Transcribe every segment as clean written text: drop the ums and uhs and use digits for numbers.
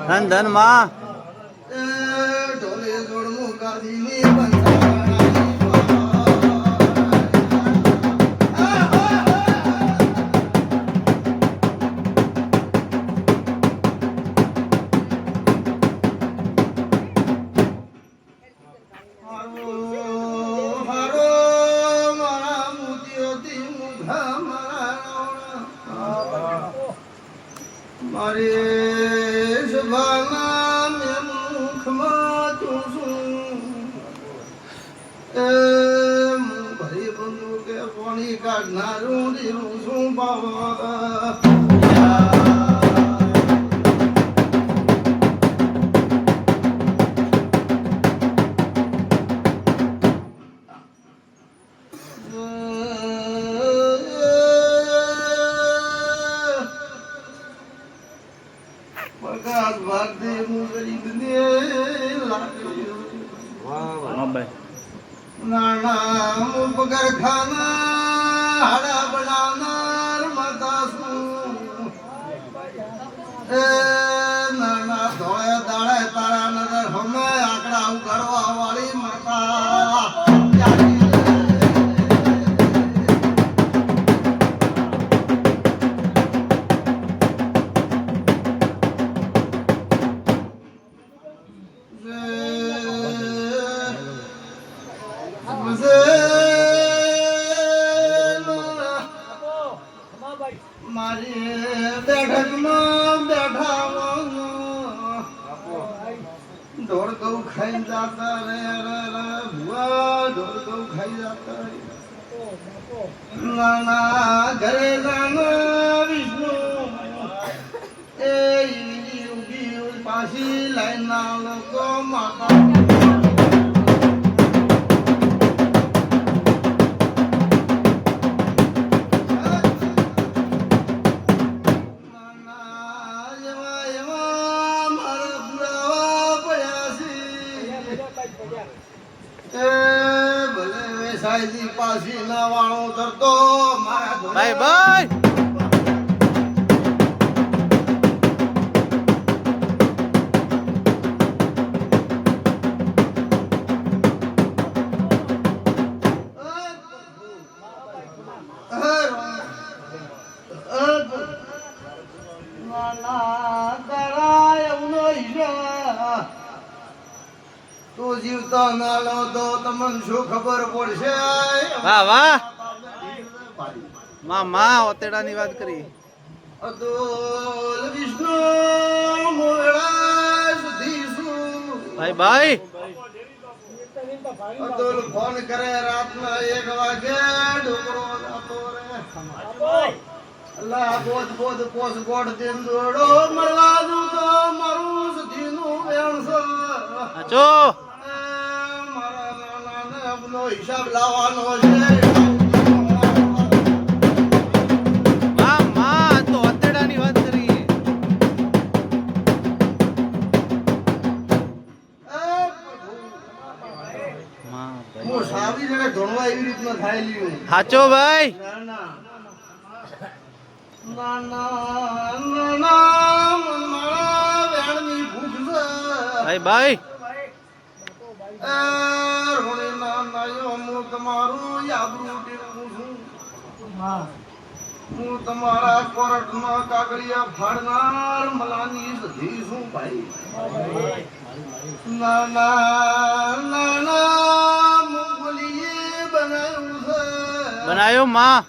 ધન ધન માં ઢોલે જોડ મુકાદી મારે સભાના મેં મુખમાં ચૂસું ભરી બંધુ કે પાણી કાઢનારું દીરું શું બાબા પગાર ખાના હાડા બનાવનાર માતા શું નાના ધોળે દાડે તારા નજર હમે આંકડા ઉગાડવા વાળી માતા મારી બેઠકમાં બેઠા ઢોર ગૌ ખાઈ જતા રે ભુવા ઢોર ગૌ ખાઈ જતા નાના ઘરે જાના વિષ્ણુ એ ઉગી પાછી લાઈન ના લોકો માતા સાઈજી પાછી ના વાળો કરતો મારા બાય બાય તું જીવતા ના લો તો તમને શું ખબર પડશે વાહ વાહ માં ઓતેડાની વાત કરી અદોલ વિષ્ણુ મોળા સુધી શું ભાઈ ભાઈ અદોલ ફોન કરે રાતના 1 વાગે ડોકરો જાતો રે અલ્લાહ બોધ બોધ પોસ ગોડ દિન દોડો મરવા દઉં તો મારું સુધીનું વેણ છે આચો નો હિસાબ લાવવાનો છે માં તો અત્તેડાની વાત કરી હું સાવી જણે ધોણવા એવી રીતના થાય લ્યું સાચો ભાઈ મારા વેણની ભૂખ છે ભાઈ ભાઈ હું તમારું યાબરું ટેકું છું હું તમારા કોર્ટમાં કાગળિયા ફાડનાર મલાની સધી છું ભાઈ નાના મૂંગફલીએ બનાવ્યું છે બનાયો માં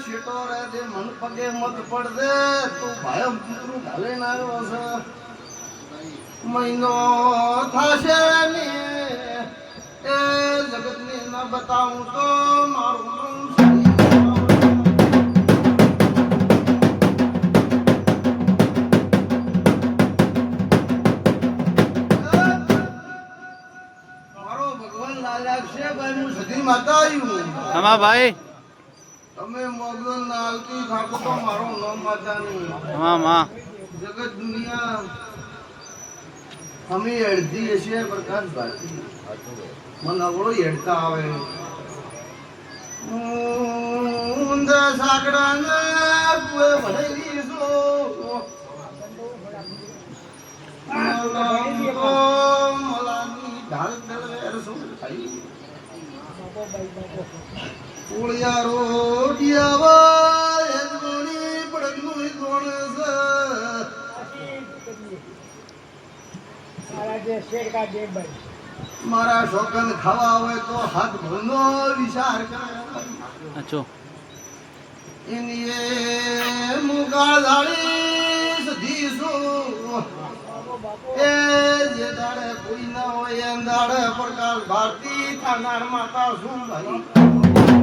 શેટો રે દે મન પગે મત પડદે તું ભાઈ પુત્રું ઘાલીને આવ્યો છે મહિનો થાશે ને એ જગતને ન બતાવું તો મારું મારી માતા આવ્યું હમા ભાઈ તમે મોગલો નાલકી ખાકો તો મારો નામ માતા નહીં હમા માં જગત દુનિયા અમે અડધી હશે પ્રકાશ ભારતી મને અવળો હેડતા આવે ઊંધા સાકડાને કોઈ ભરેલી છો મલાની ઢાલ દળવેર શું થઈ ઉળિયારો ડિયાવા એજમણી પડગનું કોણ છે મારા શોકન ખાવા હોય તો હાથ ભૂનો વિચાર કરે અચ્છો ઇનીએ મુગાળ ધાડી સધી શું એ જે દાડે કોઈ ના હોય એ દાડે પ્રકાશ ભારતી થાનાર માતા શું ભાઈ